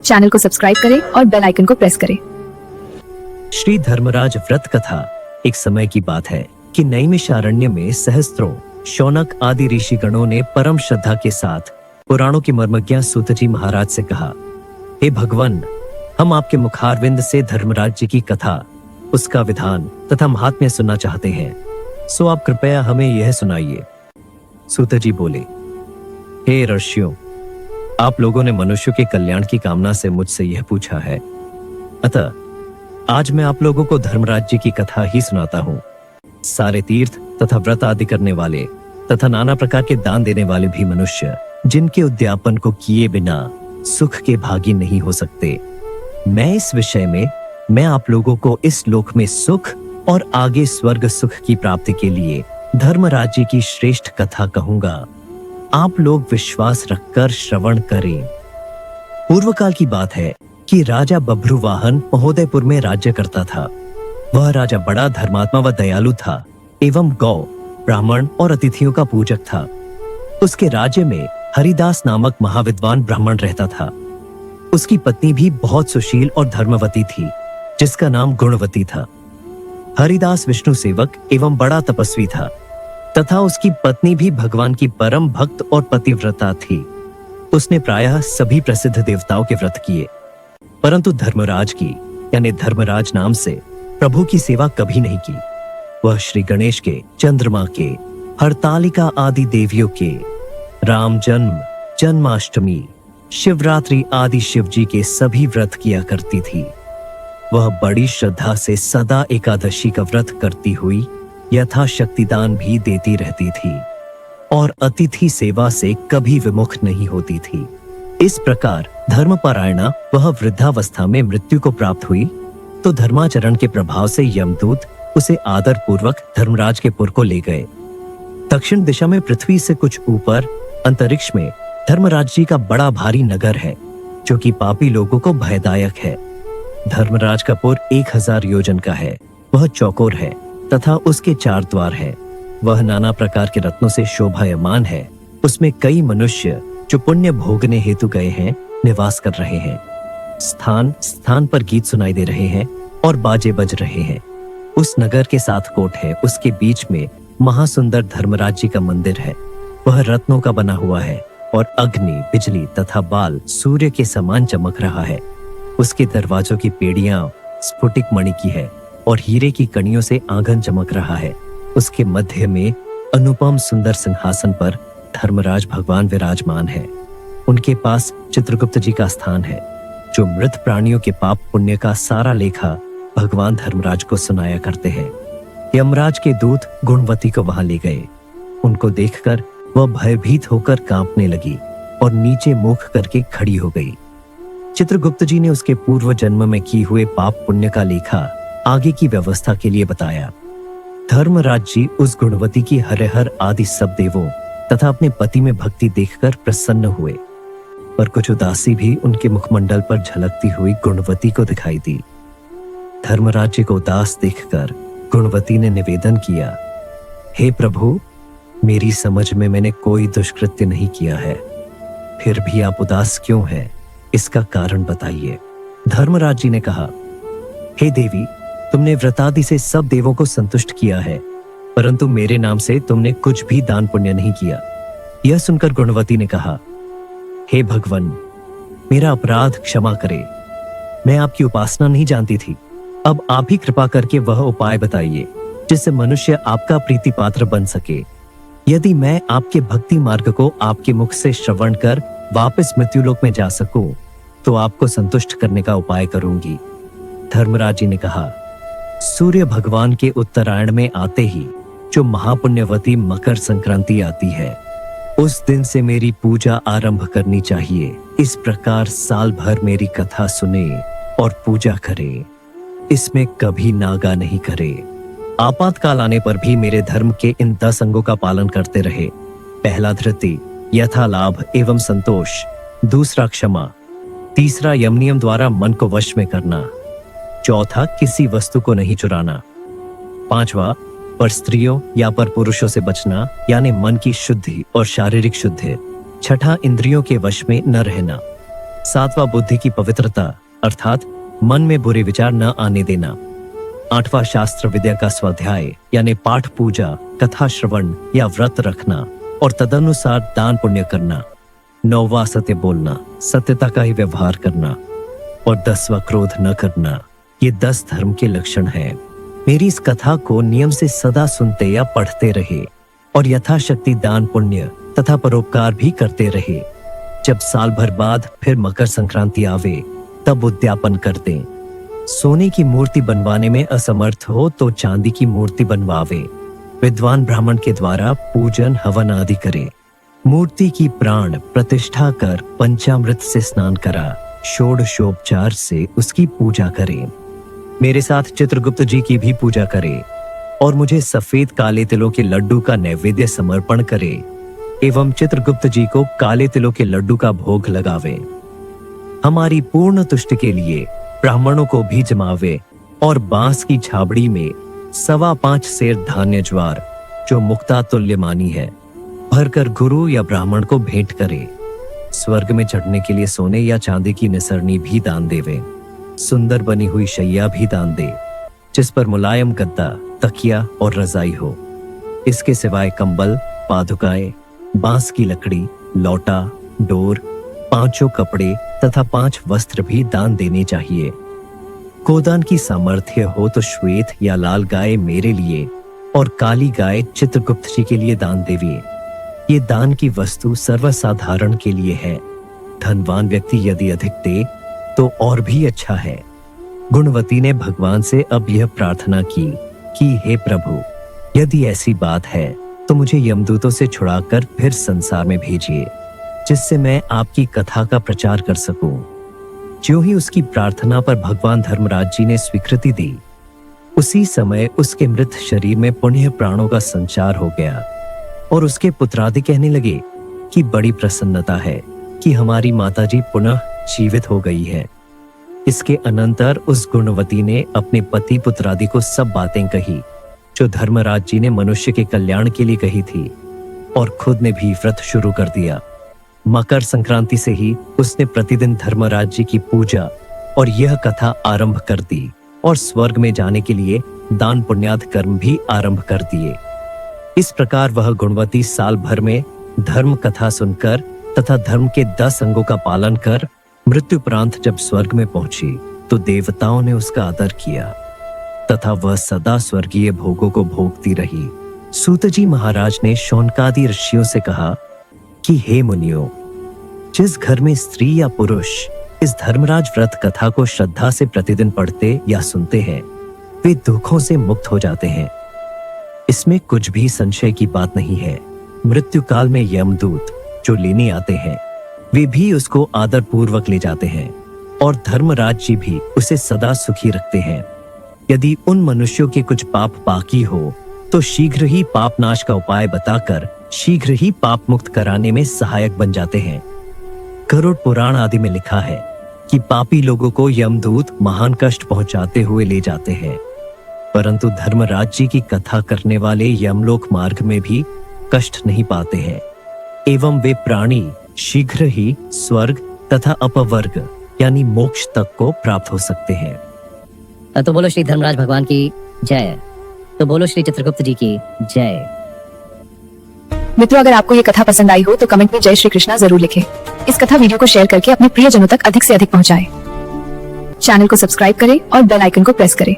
Channel को subscribe करें और बेल आइकन को प्रेस करें। श्री धर्मराज व्रत कथा। एक समय की बात है कि नैमिषारण्य में सहस्त्रों शौनक आदि ऋषिगणों ने परम श्रद्धा के साथ पुराणों के मर्मज्ञ सूत जी महाराज से कहा, हे भगवान, हम आपके मुखारविंद से धर्मराज जी की कथा, उसका विधान तथा महात्म्य सुनना चाहते हैं, सो आप कृपया हमें यह सुनाइए। सूत जी बोले, हे ऋषियों, आप लोगों ने मनुष्य के कल्याण की कामना से मुझसे यह पूछा है, अतः आज मैं आप लोगों को धर्मराज जी की कथा ही सुनाता हूँ। सारे तीर्थ तथा व्रत आदि करने वाले तथा नाना प्रकार के दान देने वाले भी मनुष्य जिनके उद्यापन को किए बिना सुख के भागी नहीं हो सकते, मैं इस विषय में मैं आप लोगों को इस लोक में सुख और आगे स्वर्ग सुख की प्राप्ति के लिए धर्मराज जी की श्रेष्ठ कथा कहूंगा। आप लोग विश्वास रखकर श्रवण करें। पूर्व काल की बात है कि राजा बभ्रुवाहन महोदयपुर में राज्य करता था। वह राजा बड़ा धर्मात्मा व दयालु था एवं गौ, ब्राह्मण और अतिथियों का पूजक था। उसके राज्य में हरिदास नामक महाविद्वान ब्राह्मण रहता था। उसकी पत्नी भी बहुत सुशील और धर्मवती थी, जिसका नाम गुणवती था। हरिदास विष्णु सेवक एवं बड़ा तपस्वी था तथा उसकी पत्नी भी भगवान की परम भक्त और पतिव्रता थी। उसने प्रायः सभी प्रसिद्ध देवताओं के व्रत किए, परंतु धर्मराज की यानी धर्मराज नाम से प्रभु की सेवा कभी नहीं की। वह श्री गणेश के, चंद्रमा के, हरतालिका आदि देवियों के, राम जन्म, जन्माष्टमी, शिवरात्रि आदि शिव जी के सभी व्रत किया करती थी। वह बड़ी श्रद्धा से सदा एकादशी का व्रत करती हुई यथाशक्ति दान भी देती रहती थी और अतिथि सेवा से कभी विमुख नहीं होती थी। इस प्रकार धर्मपरायणा वह वृद्धावस्था में मृत्यु को प्राप्त हुई तो धर्माचरण के प्रभाव से यमदूत उसे आदर पूर्वक धर्मराज के पुर को ले गए। दक्षिण दिशा में पृथ्वी से कुछ ऊपर अंतरिक्ष में धर्मराज जी का बड़ा भारी नगर है, जो कि पापी लोगों को भयदायक है। धर्मराज का पुर 1000 योजन का है। वह चौकोर है तथा उसके 4 द्वार है। वह नाना प्रकार के रत्नों से शोभायमान है। उसमें कई मनुष्य जो पुण्य भोगने हेतु गए हैं निवास कर रहे हैं। स्थान स्थान पर गीत सुनाई दे रहे हैं और बाजे बज रहे हैं। उस नगर के 7 कोट है। उसके बीच में महासुंदर धर्मराज जी का मंदिर है। वह रत्नों का बना हुआ है और अग्नि, बिजली तथा बाल सूर्य के समान चमक रहा है। उसके दरवाजों की पेड़ियां स्फुटिक मणि की है और हीरे की कणियों से आंगन चमक रहा है। उसके मध्य में अनुपम सुंदर सिंहासन पर धर्मराज भगवान विराजमान है। उनके पास चित्रगुप्त जी का स्थान है, जो मृत प्राणियों के पाप पुण्य का सारा लेखा भगवान धर्मराज को सुनाया करते हैं। यमराज के दूत गुणवती को वहां ले गए। उनको देखकर वह भयभीत होकर कांपने लगी और नीचे मुख करके खड़ी हो गई। चित्रगुप्त जी ने उसके पूर्व जन्म में किए हुए पाप पुण्य का लेखा आगे की व्यवस्था के लिए बताया। धर्मराज जी उस गुणवती की हरिहर आदि सब देवों तथा अपने पति में भक्ति देखकर प्रसन्न हुए, पर कुछ उदासी भी उनके मुखमंडल पर झलकती हुई गुणवती को दिखाई दी। धर्मराज जी को उदास देखकर गुणवती ने निवेदन किया, हे प्रभु, मेरी समझ में मैंने कोई दुष्कृत्य नहीं किया है, फिर भी आप उदास क्यों हैं? इसका कारण बताइए। धर्मराज जी ने कहा, हे देवी, तुमने व्रतादि से सब देवों को संतुष्ट किया है, परंतु मेरे नाम से तुमने कुछ भी दान पुण्य नहीं किया। यह सुनकर गुणवती ने कहा, हे भगवान, मेरा अपराध क्षमा करे। मैं आपकी उपासना नहीं जानती थी। अब आप ही कृपा करके वह उपाय बताइए जिससे मनुष्य आपका प्रीति पात्र बन सके। यदि मैं आपके भक्ति मार्ग को आपके मुख से श्रवण कर वापस मृत्युलोक में जा सकूं, तो आपको संतुष्ट करने का उपाय करूंगी। धर्मराज जी ने कहा, सूर्य भगवान के उत्तरायण में आते ही जो महापुण्यवती मकर संक्रांति आती है, उस दिन से मेरी पूजा आरंभ करनी चाहिए। इस प्रकार साल भर मेरी कथा सुने और पूजा करे। इसमें कभी नागा नहीं करे। आपातकाल आने पर भी मेरे धर्म के इन 10 अंगों का पालन करते रहे। पहला धृति, यथा लाभ एवं संतोष। दूसरा क्षमा। तीसरा यम नियम द्वारा मन को वश में करना। चौथा किसी वस्तु को नहीं चुराना। 5वां पर स्त्रियों या पर पुरुषों से बचना, यानी मन की शुद्धि और शारीरिक शुद्धि। 6ठा इंद्रियों के वश में न रहना। सातवां बुद्धि की पवित्रता अर्थात मन में बुरे विचार न आने देना। आठवां शास्त्र विद्या का स्वाध्याय यानी पाठ पूजा, कथा श्रवण या व्रत रखना और तदनुसार दान पुण्य करना। नौवां सत्य बोलना, सत्यता का ही व्यवहार करना। और 10वां क्रोध न करना। ये 10 धर्म के लक्षण हैं। मेरी इस कथा को नियम से सदा सुनते या पढ़ते रहे और यथाशक्ति दान पुण्य तथा परोपकार भी करते रहे। जब साल भर बाद फिर मकर संक्रांति आवे तब उद्यापन कर दें। सोने की मूर्ति बनवाने में असमर्थ हो तो चांदी की मूर्ति बनवावे। विद्वान ब्राह्मण के द्वारा पूजन हवन आदि करे। मूर्ति की प्राण प्रतिष्ठा कर पंचामृत से स्नान करा, षोडशोपचार से उसकी पूजा करे। मेरे साथ चित्रगुप्त जी की भी पूजा करे और मुझे सफेद काले तिलों के लड्डू का नैवेद्य समर्पण करे एवं चित्रगुप्त जी को काले तिलों के लड्डू का भोग लगावे। हमारी पूर्ण तुष्टि के लिए ब्राह्मणों को भी जमावे और बांस की छाबड़ी में 5.25 सेर धान्य ज्वार जो मुक्ता तुल्य मानी है भरकर गुरु या ब्राह्मण को भेंट करे। स्वर्ग में चढ़ने के लिए सोने या चांदी की निसरनी भी दान देवे। सुंदर बनी हुई शैया भी दान दे जिस पर मुलायम गद्दा, तकिया और रजाई हो। इसके सिवाय कंबल, पादुकाएं, बांस की लकड़ी, लौटा, डोर, 5 कपड़े तथा 5 वस्त्र भी दान देने चाहिए। गोदान की सामर्थ्य हो तो श्वेत या लाल गाय मेरे लिए और काली गाय चित्रगुप्त जी के लिए दान देविए। ये दान की वस्तु सर्वसाधारण के लिए है। धनवान व्यक्ति यदि अधिक दे तो और भी अच्छा है। गुणवती ने भगवान से अब यह प्रार्थना की कि हे प्रभु, यदि ऐसी बात है तो मुझे यमदूतों से छुड़ाकर फिर संसार में भेजिए जिससे मैं आपकी कथा का प्रचार कर सकूं। ज्यों ही उसकी प्रार्थना पर भगवान धर्मराज जी ने स्वीकृति दी, उसी समय उसके मृत शरीर में पुण्य प्राणों का संचार हो गया और उसके पुत्रादि कहने लगे कि बड़ी प्रसन्नता है कि हमारी माताजी पुनः जीवित हो गई है। इसके अनंतर उस गुणवती ने अपने पति पुत्रादि को सब बातें कही जो धर्मराज जी ने मनुष्य के कल्याण के लिए कही थी और खुद ने भी व्रत शुरू कर दिया। मकर संक्रांति से ही उसने प्रतिदिन धर्मराज जी की पूजा और यह कथा आरंभ कर दी और स्वर्ग में जाने के लिए दान पुण्याद कर्म भी आरंभ कर दिए। इस प्रकार वह गुणवती साल भर में धर्म कथा सुनकर तथा धर्म के 10 अंगों का पालन कर मृत्युपरांत जब स्वर्ग में पहुंची तो देवताओं ने उसका आदर किया तथा वह सदा स्वर्गीय भोगों को भोगती रही। सूत जी महाराज ने शौनकादि ऋषियों से कहा कि हे मुनियों, जिस घर में स्त्री या पुरुष इस धर्मराज व्रत कथा को श्रद्धा से प्रतिदिन पढ़ते या सुनते हैं वे दुखों से मुक्त हो जाते हैं। इसमें कुछ भी संशय की बात नहीं है। मृत्यु काल में यमदूत जो लेने आते हैं वे भी उसको आदर पूर्वक ले जाते हैं और धर्मराज जी भी उसे सदा सुखी रखते हैं। यदि उन मनुष्यों के कुछ पाप बाकी हो तो शीघ्र ही पाप नाश का उपाय बताकर शीघ्र ही पाप मुक्त कराने में सहायक बन जाते हैं। गरुड़ पुराण आदि में लिखा है कि पापी लोगों को यमदूत महान कष्ट पहुंचाते हुए ले जाते हैं, परंतु धर्मराज जी की कथा करने वाले यमलोक मार्ग में भी कष्ट नहीं पाते हैं एवं वे प्राणी शीघ्र ही स्वर्ग तथा अपवर्ग यानी मोक्ष तक को प्राप्त हो सकते हैं। तो बोलो श्री धर्मराज भगवान की जय। तो बोलो श्री चित्रगुप्त जी की जय। मित्रों, अगर आपको ये कथा पसंद आई हो तो कमेंट में जय श्री कृष्णा जरूर लिखें। इस कथा वीडियो को शेयर करके अपने प्रियजनों तक अधिक से अधिक पहुंचाएं। चैनल को सब्सक्राइब करें और बेल आइकन को प्रेस करें